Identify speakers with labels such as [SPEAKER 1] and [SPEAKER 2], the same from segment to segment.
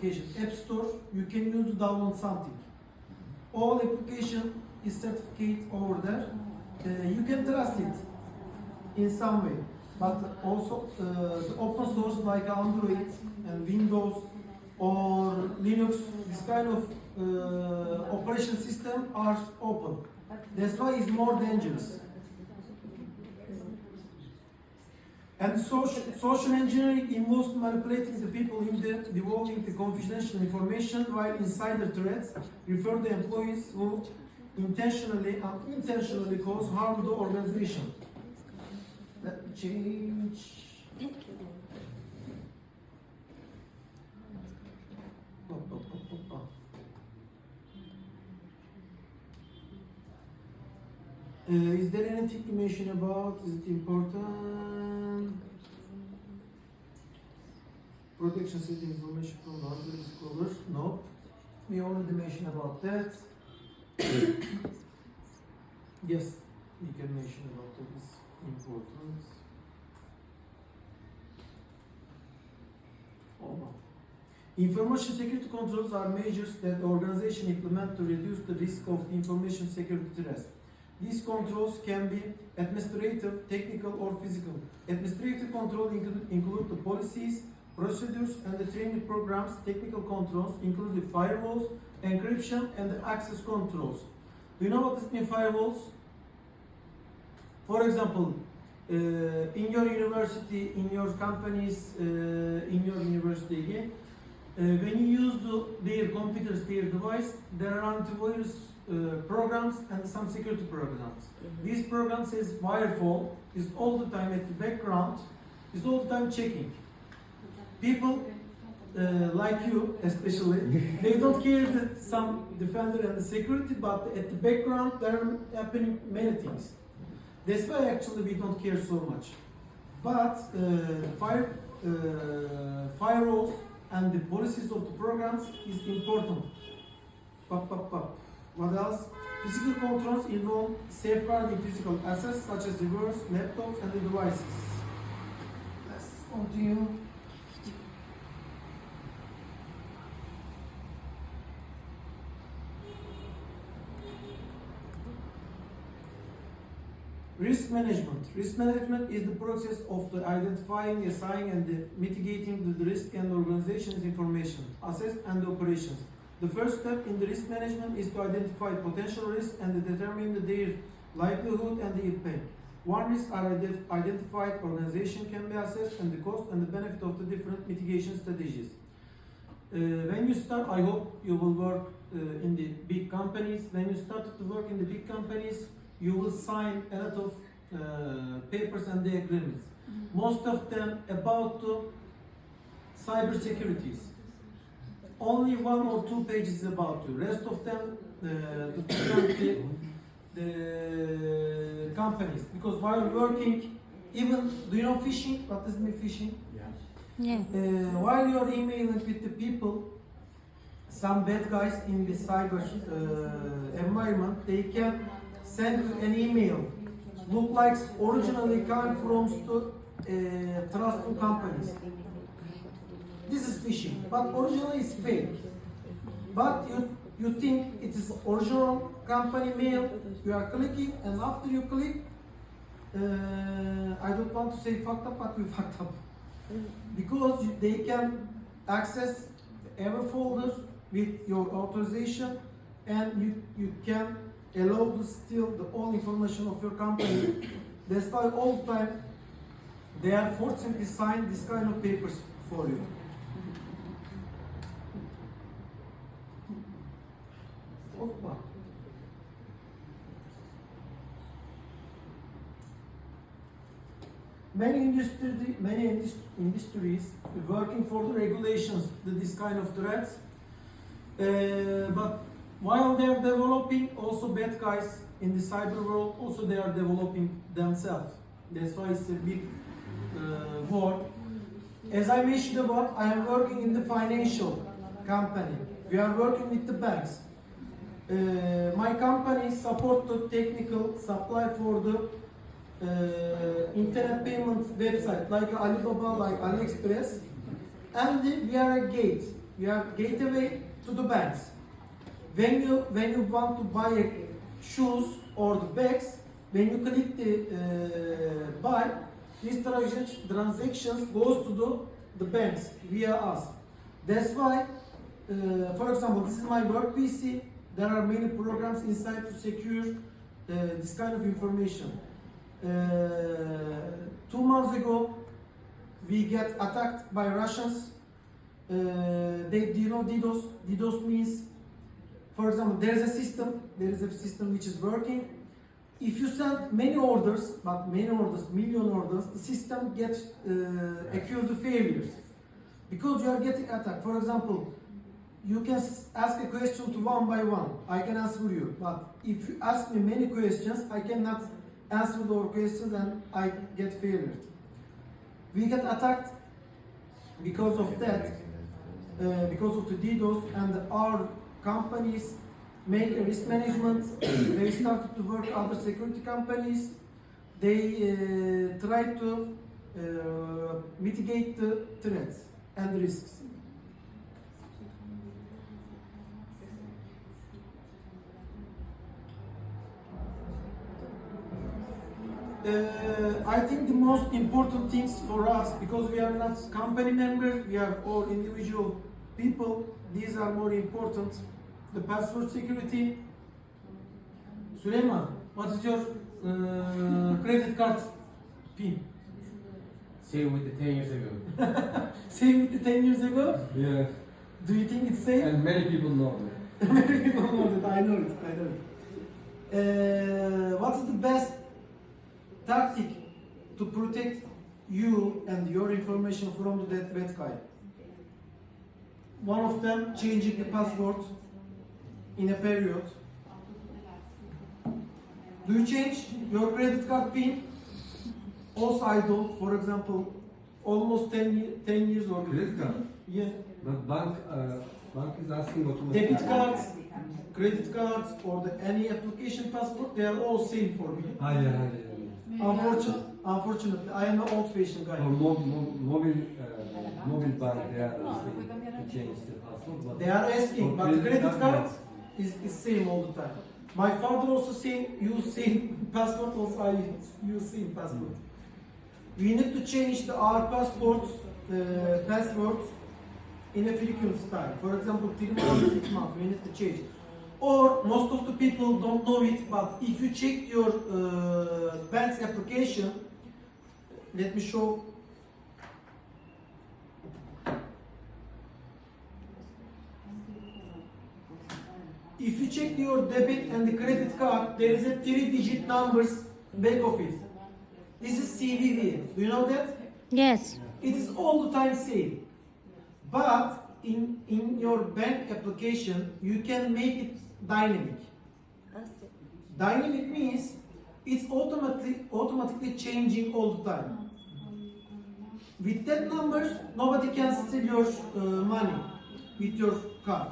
[SPEAKER 1] application. App Store, you can use to download something. All application is certificate over there. You can trust it in some way. But also the open source like Android and Windows or Linux, this kind of operation system are open. That's why it's more dangerous. And social engineering involves manipulating the people in the divulging the confidential information, while insider threats refer to employees who intentionally and unintentionally cause harm to the organization. Let me change. Is there anything to mention about? Is it important? Protection setting information from the other disclosure? No. We already mentioned about that. Yes, we can mention about that. It's important. Oh, no. Information security controls are measures that the organization implement to reduce the risk of information security threats. These controls can be administrative, technical, or physical. Administrative control include the policies, procedures, and the training programs. Technical controls include the firewalls, encryption, and the access controls. Do you know what this means, firewalls? For example, in your university, in your companies, in your university again, when you use their computers, their device, there are antivirus programs and some security programs. These programs says firewall is all the time at the background, is all the time checking. People like you especially, they don't care that some defender and the security, but at the background there are happening many things. That's why actually we don't care so much. But firewalls and the policies of the programs is important. What else? Physical controls involve safeguarding physical assets such as servers, laptops, and the devices. Let's continue. Risk management. Risk management is the process of the identifying, assigning, and mitigating the risk and organization's information, assets, and operations. The first step in the risk management is to identify potential risks and determine their likelihood and the impact. Once risks are identified, organization can be assessed and the cost and the benefit of the different mitigation strategies. When you start, I hope you will work in the big companies. When you start to work in the big companies, you will sign a lot of papers and the agreements. Most of them about cyber securities. Only 1 or 2 pages about you. Rest of them the companies. Because while working, even do you know phishing? What does mean phishing?
[SPEAKER 2] Yeah.
[SPEAKER 1] While you're emailing with the people, some bad guys in the cyber environment, they can send you an email. Look like originally come from trustful companies. This is phishing, but originally it's fake. But you think it is original company mail, you are clicking, and after you click, I don't want to say fucked up, but you fucked up. Because they can access every folder with your authorization, and you can allow to steal the all information of your company. That's why all the time they are forcing to sign this kind of papers for you. Many industries working for the regulations, this kind of threats. But while they are developing, also bad guys in the cyber world, also they are developing themselves. That's why it's a big war. As I mentioned about, I am working in the financial company. We are working with the banks. My company support the technical supply for the internet payment website like Alibaba, like AliExpress, and we are a gate. you have gateway to the banks. When you want to buy a shoes or the bags, when you click the buy, these transactions goes to the banks via us. That's why, for example, this is my work PC. There are many programs inside to secure this kind of information. 2 months ago, we get attacked by Russians. Do you know DDoS? DDoS means, for example, there is a system which is working. If you send many orders, million orders, the system gets occur to failures because you are getting attacked. For example, you can ask a question to one by one. I can answer you, but if you ask me many questions, I cannot answer those questions and I get failure. We get attacked because of that, because of the DDoS, and our companies make a risk management. They started to work other security companies. They try to mitigate the threats and risks. I think the most important things for us, because we are not company members, we are all individual people, these are more important. The password security. Süleyman, what is your credit card PIN?
[SPEAKER 2] Same with the 10 years ago.
[SPEAKER 1] Same with the 10 years ago?
[SPEAKER 2] Yeah.
[SPEAKER 1] Do you think it's safe?
[SPEAKER 2] And many people know that.
[SPEAKER 1] Many people know that, I know it. What is the best tactic to protect you and your information from that bad guy? One of them, changing the password in a period. Do you change your credit card PIN? Also I don't. For example, almost 10 years or
[SPEAKER 2] Credit card?
[SPEAKER 1] Yeah.
[SPEAKER 2] But bank is asking automatically.
[SPEAKER 1] Debit cards, credit cards, or any application password, they are all same for me.
[SPEAKER 2] Yeah.
[SPEAKER 1] Unfortunately, I am an old-fashioned guy.
[SPEAKER 2] Or mobile bank, they are asking to change the password. But
[SPEAKER 1] They are asking, but credit card is same all the time. My father also use same password, also I use same password. We need to change our passwords in a frequent time. For example, 3 months, 6 months, we need to change. Or most of the people don't know it, but if you check your bank's application, let me show. If you check your debit and the credit card, there is a 3-digit numbers back of it. This is CVV. Do you know that?
[SPEAKER 3] Yes.
[SPEAKER 1] It is all the time same. But in your bank application, you can make it dynamic. Dynamic means it's automatically changing all the time. With that number, nobody can steal your money with your card.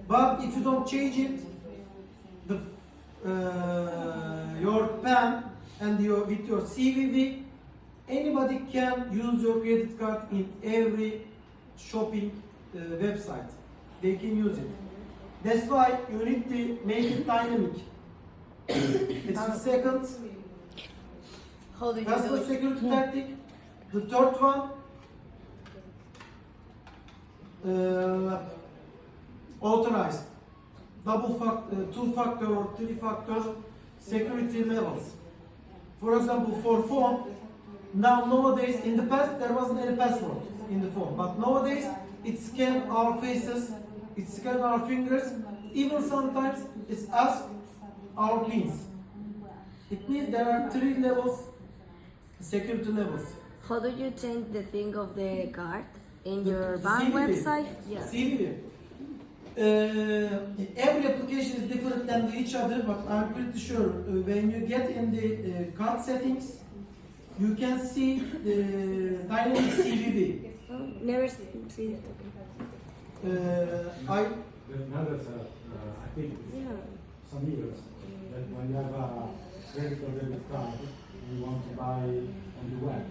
[SPEAKER 1] But if you don't change it, your PAN and with your CVV, anybody can use your credit card in every shopping website. They can use it. That's why you need to make it dynamic. It's the second password security tactic. The third one, authorized, two-factor or three-factor security levels. For example, for phone, nowadays, in the past there wasn't any password in the phone, but nowadays it scans our faces, it scans our fingers, even sometimes it asks our pins. It means there are 3 levels, security levels.
[SPEAKER 4] How do you change the thing of the card in your
[SPEAKER 1] The
[SPEAKER 4] bank
[SPEAKER 1] CVV.
[SPEAKER 4] website? Yeah.
[SPEAKER 1] CVV. Every application is different than each other, but I'm pretty sure when you get in the card settings, you can see the dynamic CVV.
[SPEAKER 4] Never see it.
[SPEAKER 1] I
[SPEAKER 5] Now that's I think
[SPEAKER 4] Yeah.
[SPEAKER 5] some years that when you have a credit or debit card and you want to buy on the web,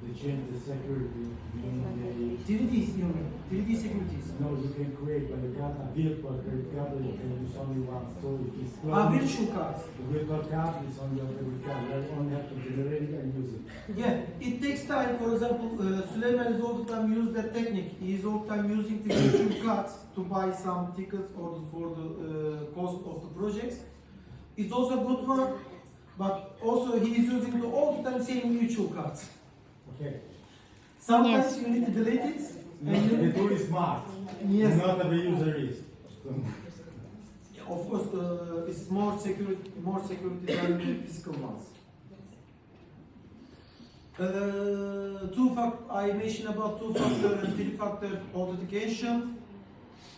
[SPEAKER 5] they change the security. Meaning
[SPEAKER 1] 3D, you know, 3D securities.
[SPEAKER 5] no, you can create, but you got a virtual credit card that you can use only once. So if it's
[SPEAKER 1] Virtual cards.
[SPEAKER 5] the virtual card is on your credit card. You only have to generate it and use it.
[SPEAKER 1] Yeah, it takes time. For example, Süleyman is all the time use that technique. He is all the time using the virtual cards to buy some tickets or for the cost of the projects. It's also a good one, but also he is using all the time same virtual cards.
[SPEAKER 5] Okay.
[SPEAKER 1] Sometimes
[SPEAKER 4] Yes.
[SPEAKER 1] you need to delete it.
[SPEAKER 5] No, the tool is smart.
[SPEAKER 1] Yes.
[SPEAKER 5] Not the user is. So,
[SPEAKER 1] Of course, it's more security than the physical ones. I mentioned about two-factor and three-factor authentication.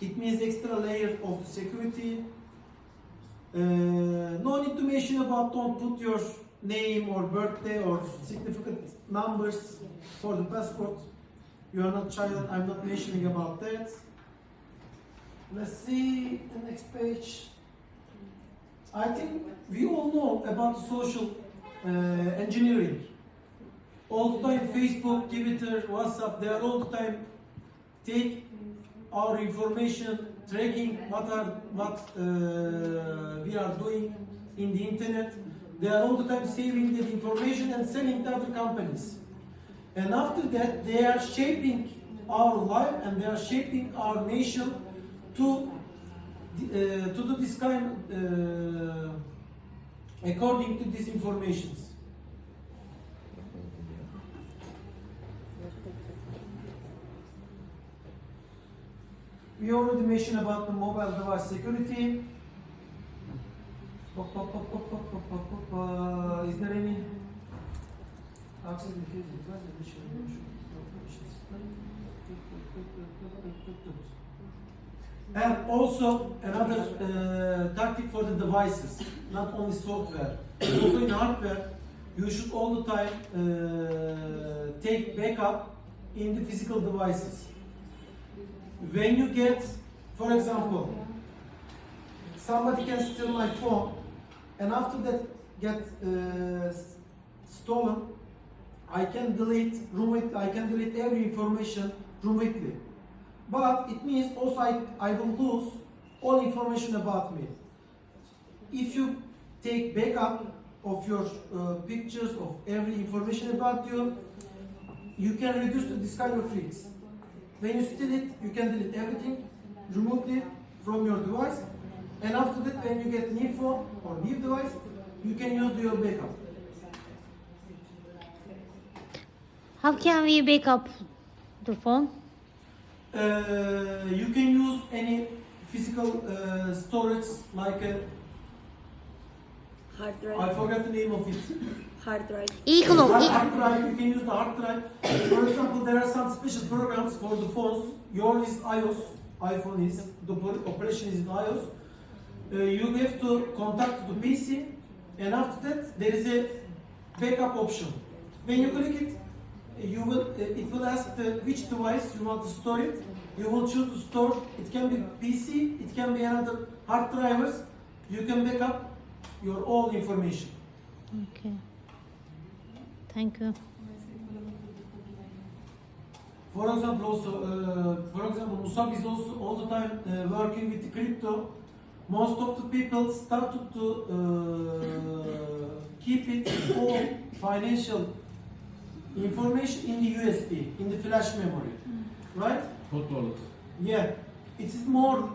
[SPEAKER 1] It means extra layer of the security. No need to mention about don't put your name or birthday or significant numbers for the passport. You are not child, I'm not mentioning about that. Let's see the next page. I think we all know about social engineering. All the time Facebook, Twitter, WhatsApp, they are all the time take our information, tracking what we are doing in the internet. They are all the time saving that information and selling to other companies. And after that, they are shaping our life and they are shaping our nation to do this kind according to these informations. We already mentioned about the mobile device security. Is there any access and also another tactic for the devices, not only software, but also in hardware, you should all the time take backup in the physical devices. When you get, for example, somebody can steal my phone, and after that get stolen, I can delete every information remotely. But it means also I will lose all information about me. If you take backup of your pictures of every information about you, you can reduce this kind of risks. When you steal it, you can delete everything remotely from your device, and after that, when you get new phone or new device, you can use your backup.
[SPEAKER 3] How can we back up the phone?
[SPEAKER 1] You can use any physical storage like
[SPEAKER 4] Hard drive.
[SPEAKER 1] I forgot the name of it.
[SPEAKER 4] Hard drive.
[SPEAKER 3] Eagle.
[SPEAKER 1] Hard drive, you can use the hard drive. For example, there are some special programs for the phones. Yours is iOS, iPhone is, the operation is in iOS. You have to contact the PC, and after that, there is a backup option. When you click it, it will ask which device you want to store it. You will choose to store. It can be PC, it can be another hard drivers. You can back up your all information.
[SPEAKER 3] Okay. Thank you.
[SPEAKER 1] For example, Musab is also all the time working with crypto. Most of the people started to keep it all financial information in the USB, in the flash memory, right?
[SPEAKER 2] Hot wallet.
[SPEAKER 1] Yeah, it is more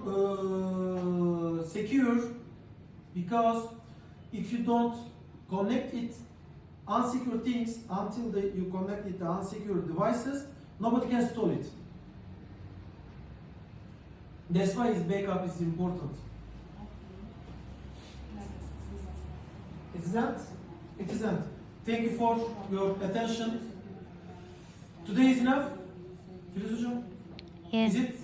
[SPEAKER 1] secure because if you don't connect it unsecure things until you connect it to unsecure devices, nobody can steal it. That's why its backup is important. It isn't. Thank you for your attention. Today is enough. Filiz hocam,
[SPEAKER 3] Yeah.
[SPEAKER 1] is it